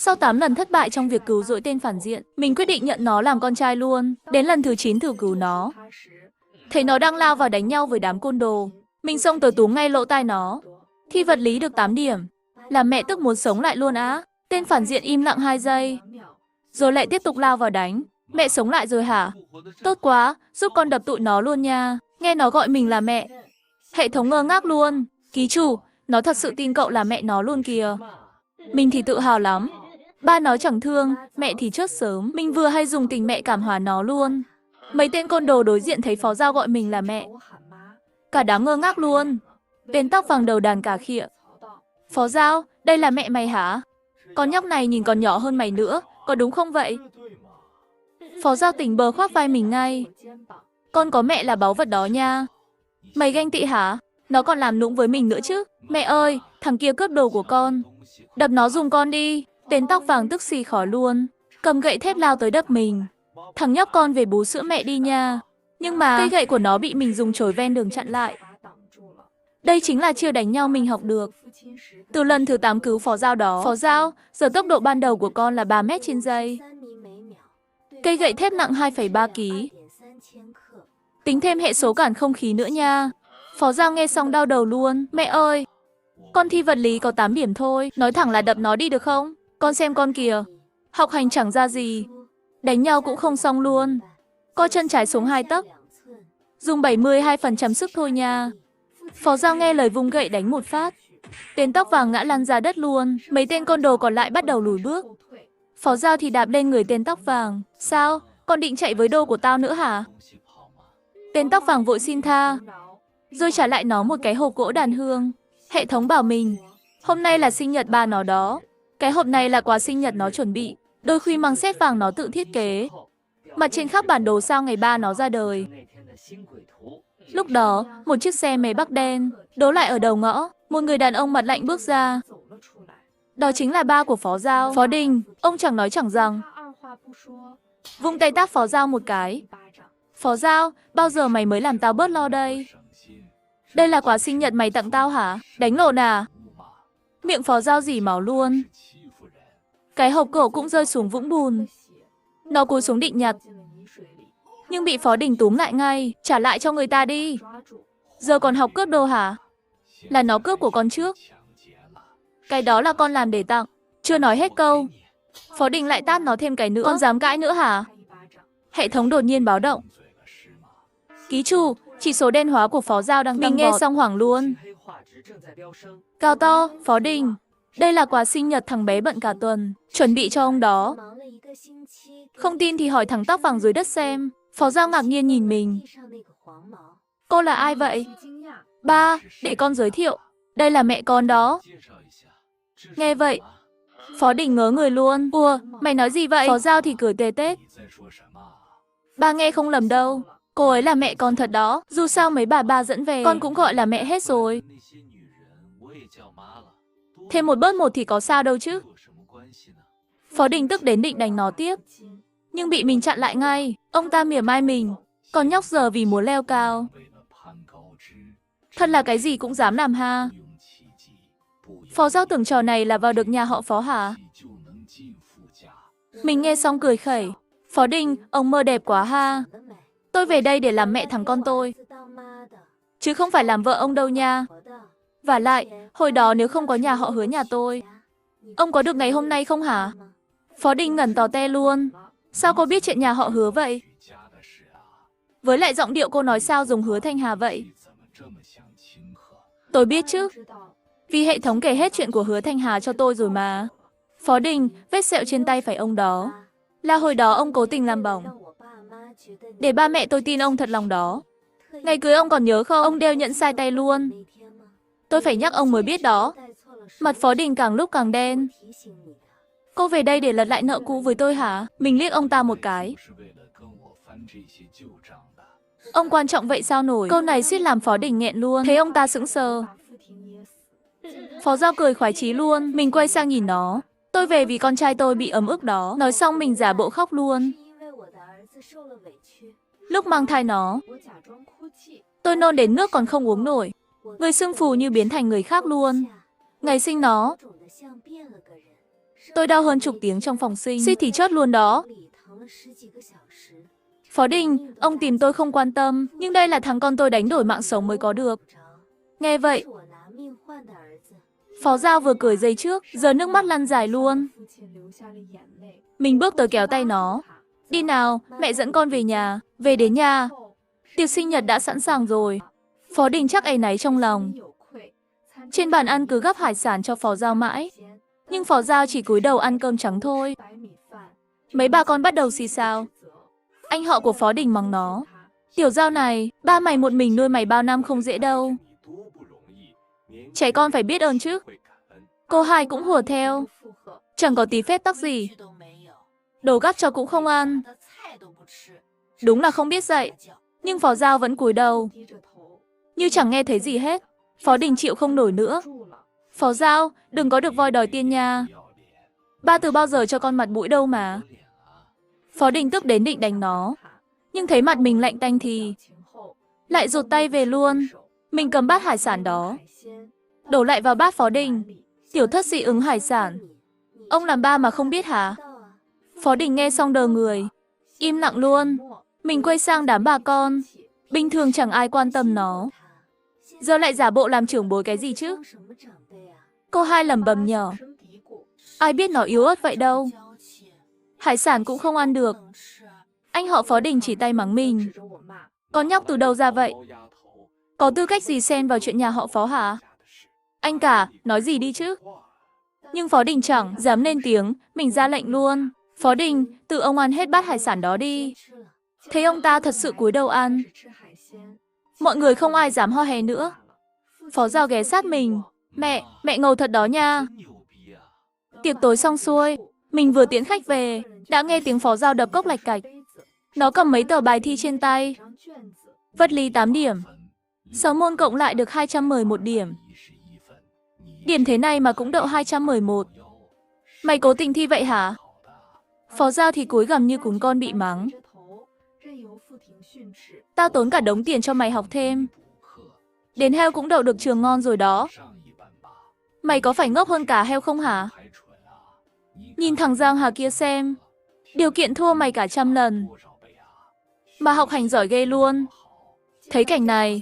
Sau 8 lần thất bại trong việc cứu rỗi tên phản diện, mình quyết định nhận nó làm con trai luôn. Đến lần thứ 9 thử cứu nó, thấy nó đang lao vào đánh nhau với đám côn đồ. Mình xông tới túm ngay lỗ tai nó. Thi vật lý được 8 điểm. Làm mẹ tức muốn sống lại luôn á. Tên phản diện im lặng 2 giây, rồi lại tiếp tục lao vào đánh. Mẹ sống lại rồi hả? Tốt quá, giúp con đập tụi nó luôn nha. Nghe nó gọi mình là mẹ. Hệ thống ngơ ngác luôn. Ký chủ, nó thật sự tin cậu là mẹ nó luôn kìa. Mình thì tự hào lắm. Ba nó chẳng thương, mẹ thì chết sớm. Mình vừa hay dùng tình mẹ cảm hóa nó luôn. Mấy tên côn đồ đối diện thấy phó giao gọi mình là mẹ. Cả đám ngơ ngác luôn. Tên tóc vàng đầu đàn cả khịa. Phó giao, đây là mẹ mày hả? Con nhóc này nhìn còn nhỏ hơn mày nữa, có đúng không vậy? Phó giao tỉnh bơ khoác vai mình ngay. Con có mẹ là báu vật đó nha. Mày ganh tị hả? Nó còn làm nũng với mình nữa chứ. Mẹ ơi, thằng kia cướp đồ của con. Đập nó giùm con đi. Tên tóc vàng tức xì khỏi luôn. Cầm gậy thép lao tới đập mình. Thằng nhóc con về bú sữa mẹ đi nha. Nhưng mà cây gậy của nó bị mình dùng chổi ven đường chặn lại. Đây chính là chiêu đánh nhau mình học được. Từ lần thứ 8 cứu phó giao đó. Phó giao, giờ tốc độ ban đầu của con là 3 mét trên giây. Cây gậy thép nặng 2,3 kg. Tính thêm hệ số cản không khí nữa nha. Phó giao nghe xong đau đầu luôn. Mẹ ơi, con thi vật lý có 8 điểm thôi. Nói thẳng là đập nó đi được không? Con xem con kìa. Học hành chẳng ra gì. Đánh nhau cũng không xong luôn. Co chân trái xuống 2 tấc. Dùng 72% sức thôi nha. Phó giao nghe lời vung gậy đánh một phát. Tên tóc vàng ngã lăn ra đất luôn. Mấy tên côn đồ còn lại bắt đầu lùi bước. Phó giao thì đạp lên người tên tóc vàng. Sao? Con định chạy với đô của tao nữa hả? Tên tóc vàng vội xin tha, rồi trả lại nó một cái hộp gỗ đàn hương. Hệ thống bảo mình, hôm nay là sinh nhật ba nó đó. Cái hộp này là quà sinh nhật nó chuẩn bị. Đôi khuy măng xét vàng nó tự thiết kế. Mặt trên khắc bản đồ sao ngày ba nó ra đời. Lúc đó, một chiếc xe máy Bắc đen đỗ lại ở đầu ngõ. Một người đàn ông mặt lạnh bước ra. Đó chính là ba của Phó Giao, Phó Đình. Ông chẳng nói chẳng rằng, vung tay tát Phó Giao một cái. Phó Giao, bao giờ mày mới làm tao bớt lo đây? Đây là quà sinh nhật mày tặng tao hả? Đánh lộn à? Miệng Phó Giao rỉ máu luôn. Cái hộp cổ cũng rơi xuống vũng bùn. Nó cúi xuống định nhặt, nhưng bị Phó Đình túm lại ngay. Trả lại cho người ta đi. Giờ còn học cướp đồ hả? Là nó cướp của con trước. Cái đó là con làm để tặng. Chưa nói hết câu, Phó Đình lại tát nó thêm cái nữa. Con dám cãi nữa hả? Hệ thống đột nhiên báo động. Ký chủ, chỉ số đen hóa của Phó Giao đang tăng vọt. Mình nghe xong hoảng luôn. Cao to, Phó Đình. Đây là quà sinh nhật thằng bé bận cả tuần. Chuẩn bị cho ông đó. Không tin thì hỏi thằng tóc vàng dưới đất xem. Phó Giao ngạc nhiên nhìn mình. Cô là ai vậy? Ba, để con giới thiệu. Đây là mẹ con đó. Nghe vậy, Phó Đình ngớ người luôn. Ủa, mày nói gì vậy? Phó Giao thì cười tê tét. Ba nghe không lầm đâu. Cô ấy là mẹ con thật đó. Dù sao mấy bà ba dẫn về, con cũng gọi là mẹ hết rồi. Thêm một bớt một thì có sao đâu chứ. Phó Đình tức đến định đánh nó tiếp, nhưng bị mình chặn lại ngay. Ông ta mỉa mai mình. Con nhóc giờ vì muốn leo cao. Thật là cái gì cũng dám làm ha. Phó Giao tưởng trò này là vào được nhà họ Phó hả? Mình nghe xong cười khẩy. Phó Đình, ông mơ đẹp quá ha. Tôi về đây để làm mẹ thằng con tôi, chứ không phải làm vợ ông đâu nha. Vả lại, hồi đó nếu không có nhà họ Hứa nhà tôi, ông có được ngày hôm nay không hả? Phó Đình ngẩn tò te luôn. Sao cô biết chuyện nhà họ Hứa vậy? Với lại giọng điệu cô nói sao giống Hứa Thanh Hà vậy? Tôi biết chứ. Vì hệ thống kể hết chuyện của Hứa Thanh Hà cho tôi rồi mà. Phó Đình, vết sẹo trên tay phải ông đó là hồi đó ông cố tình làm bỏng, để ba mẹ tôi tin ông thật lòng đó. Ngày cưới ông còn nhớ không? Ông đeo nhẫn sai tay luôn. Tôi phải nhắc ông mới biết đó. Mặt Phó Đình càng lúc càng đen. Cô về đây để lật lại nợ cũ với tôi hả? Mình liếc ông ta một cái. Ông quan trọng vậy sao nổi? Câu này suýt làm Phó Đình nghẹn luôn. Thấy ông ta sững sờ. Phó Giao cười khoái chí luôn. Mình quay sang nhìn nó. Tôi về vì con trai tôi bị ấm ức đó. Nói xong mình giả bộ khóc luôn. Lúc mang thai nó, tôi nôn đến nước còn không uống nổi. Người sưng phù như biến thành người khác luôn. Ngày sinh nó, Tôi đau hơn chục tiếng trong phòng sinh, suýt thì chót luôn đó. Phó Đình, ông tìm tôi không quan tâm, nhưng đây là thằng con tôi đánh đổi mạng sống mới có được. Nghe vậy, Phó Giao vừa cười giây trước, giờ nước mắt lăn dài luôn. Mình bước tới kéo tay nó. Đi nào, mẹ dẫn con về nhà. Về đến nhà, tiệc sinh nhật đã sẵn sàng rồi. Phó Đình chắc áy náy trong lòng. Trên bàn ăn cứ gắp hải sản cho Phó Giao mãi. Nhưng Phó Giao chỉ cúi đầu ăn cơm trắng thôi. Mấy bà con bắt đầu xì xào. Anh họ của Phó Đình mắng nó. Tiểu Giao này, ba mày một mình nuôi mày bao năm không dễ đâu. Trẻ con phải biết ơn chứ. Cô hai cũng hùa theo. Chẳng có tí phép tắc gì. Đồ gắp cho cũng không ăn. Đúng là không biết dạy. Nhưng Phó Giao vẫn cúi đầu, như chẳng nghe thấy gì hết. Phó Đình chịu không nổi nữa. Phó Giao, đừng có được voi đòi tiên nha. Ba từ bao giờ cho con mặt mũi đâu mà. Phó Đình tức đến định đánh nó. Nhưng thấy mặt mình lạnh tanh thì lại rụt tay về luôn. Mình cầm bát hải sản đó, đổ lại vào bát Phó Đình. Tiểu thất dị ứng hải sản. Ông làm ba mà không biết hả? Phó Đình nghe xong đờ người, im lặng luôn. Mình quay sang đám bà con. Bình thường chẳng ai quan tâm nó, giờ lại giả bộ làm trưởng bối cái gì chứ? Cô hai lẩm bẩm nhỏ. Ai biết nó yếu ớt vậy đâu. Hải sản cũng không ăn được. Anh họ Phó Đình chỉ tay mắng mình. Con nhóc từ đâu ra vậy? Có tư cách gì xen vào chuyện nhà họ Phó hả? Anh cả, nói gì đi chứ? Nhưng Phó Đình chẳng dám lên tiếng, mình ra lệnh luôn. Phó Đình, tự ông ăn hết bát hải sản đó đi. Thấy ông ta thật sự cúi đầu ăn. Mọi người không ai dám ho hè nữa. Phó Giao ghé sát mình. Mẹ ngầu thật đó nha. Tiệc tối xong xuôi, mình vừa tiễn khách về, đã nghe tiếng Phó Giao đập cốc lạch cạch. Nó cầm mấy tờ bài thi trên tay. Vật lý 8 điểm. 6 môn cộng lại được 211 điểm. Điểm thế này mà cũng đậu 211. Mày cố tình thi vậy hả? Phó Giao thì cúi gằm như cún con bị mắng. Tao tốn cả đống tiền cho mày học thêm. Đến heo cũng đậu được trường ngon rồi đó. Mày có phải ngốc hơn cả heo không hả? Nhìn thằng Giang Hà kia xem. Điều kiện thua mày cả 100 lần. Mà học hành giỏi ghê luôn. Thấy cảnh này,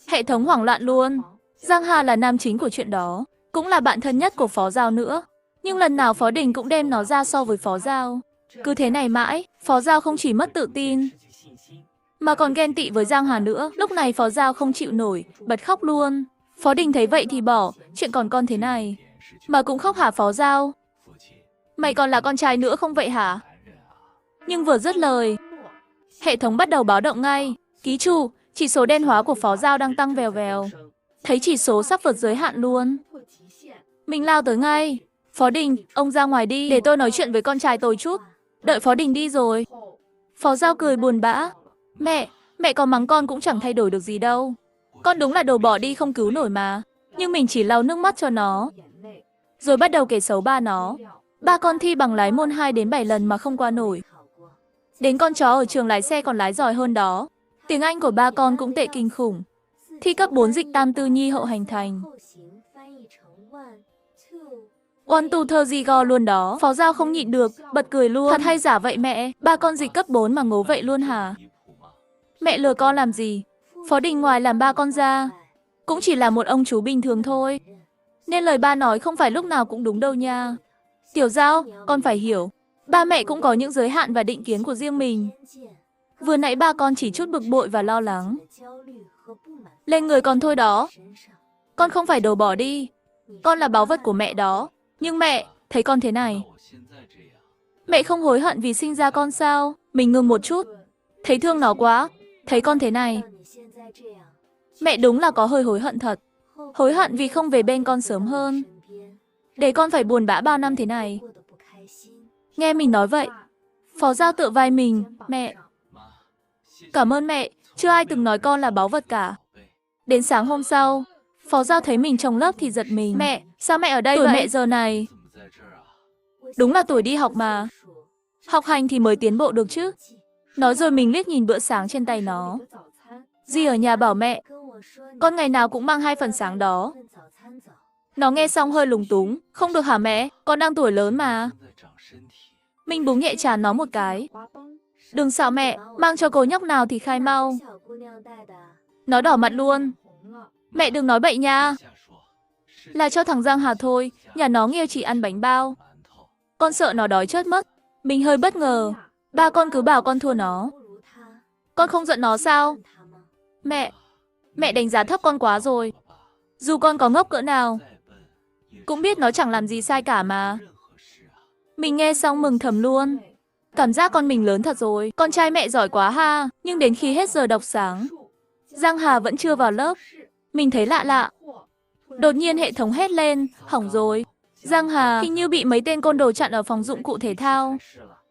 hệ thống hoảng loạn luôn. Giang Hà là nam chính của chuyện đó, cũng là bạn thân nhất của Phó Giao nữa. Nhưng lần nào Phó Đình cũng đem nó ra so với Phó Giao. Cứ thế này mãi, Phó Giao không chỉ mất tự tin, mà còn ghen tị với Giang Hà nữa. Lúc này Phó Giao không chịu nổi, bật khóc luôn. Phó Đình thấy vậy thì bỏ, chuyện còn con thế này mà cũng khóc hả Phó Giao? Mày còn là con trai nữa không vậy hả? Nhưng vừa dứt lời, hệ thống bắt đầu báo động ngay. Ký chủ, chỉ số đen hóa của Phó Giao đang tăng vèo vèo. Thấy chỉ số sắp vượt giới hạn luôn. Mình lao tới ngay. Phó Đình, ông ra ngoài đi, để tôi nói chuyện với con trai tôi chút. Đợi Phó Đình đi rồi, Phó Giao cười buồn bã. Mẹ có mắng con cũng chẳng thay đổi được gì đâu. Con đúng là đồ bỏ đi không cứu nổi mà. Nhưng mình chỉ lau nước mắt cho nó, rồi bắt đầu kể xấu ba nó. Ba con thi bằng lái môn 2 đến 7 lần mà không qua nổi. Đến con chó ở trường lái xe còn lái giỏi hơn đó. Tiếng Anh của ba con cũng tệ kinh khủng. Thi cấp 4 dịch tam tư nhi hậu hành thành. One two thơ gì go luôn đó. Phó Giao không nhịn được, bật cười luôn. Thật hay giả vậy mẹ, ba con dịch cấp 4 mà ngố vậy luôn hả? Mẹ lừa con làm gì? Phó Đình ngoài làm ba con ra, cũng chỉ là một ông chú bình thường thôi. Nên lời ba nói không phải lúc nào cũng đúng đâu nha. Tiểu Giao, con phải hiểu, ba mẹ cũng có những giới hạn và định kiến của riêng mình. Vừa nãy ba con chỉ chút bực bội và lo lắng lên người con thôi đó. Con không phải đồ bỏ đi, con là báu vật của mẹ đó. Nhưng mẹ, thấy con thế này, mẹ không hối hận vì sinh ra con sao? Mình ngừng một chút, thấy thương nó quá. Thấy con thế này, mẹ đúng là có hơi hối hận thật. Hối hận vì không về bên con sớm hơn, để con phải buồn bã bao năm thế này. Nghe mình nói vậy, Phó Giao tựa vai mình. Mẹ, cảm ơn mẹ, chưa ai từng nói con là báu vật cả. Đến sáng hôm sau, Phó Giao thấy mình trong lớp thì giật mình. Mẹ, sao mẹ ở đây vậy? Mẹ giờ này, đúng là tuổi đi học mà. Học hành thì mới tiến bộ được chứ. Nói rồi mình liếc nhìn bữa sáng trên tay nó. Dì ở nhà bảo mẹ, con ngày nào cũng mang 2 phần sáng đó. Nó nghe xong hơi lúng túng. Không được hả mẹ? Con đang tuổi lớn mà. Mình búng nhẹ trán nó một cái. Đừng xạo mẹ, mang cho cô nhóc nào thì khai mau. Nó đỏ mặt luôn. Mẹ đừng nói bậy nha. Là cho thằng Giang Hà thôi, nhà nó nghèo chỉ ăn bánh bao. Con sợ nó đói chết mất. Mình hơi bất ngờ. Ba con cứ bảo con thua nó. Con không giận nó sao? Mẹ đánh giá thấp con quá rồi. Dù con có ngốc cỡ nào, cũng biết nó chẳng làm gì sai cả mà. Mình nghe xong mừng thầm luôn. Cảm giác con mình lớn thật rồi. Con trai mẹ giỏi quá ha. Nhưng đến khi hết giờ đọc sáng, Giang Hà vẫn chưa vào lớp. Mình thấy lạ lạ. Đột nhiên hệ thống hét lên. Hỏng rồi. Giang Hà hình như bị mấy tên côn đồ chặn ở phòng dụng cụ thể thao.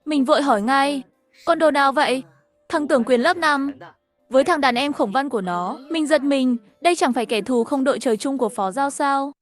Mình vội hỏi ngay. Côn đồ nào vậy? Thằng Tưởng Quyền lớp 5. Với thằng đàn em Khổng Văn của nó. Mình giật mình. Đây chẳng phải kẻ thù không đội trời chung của Phó Giao sao?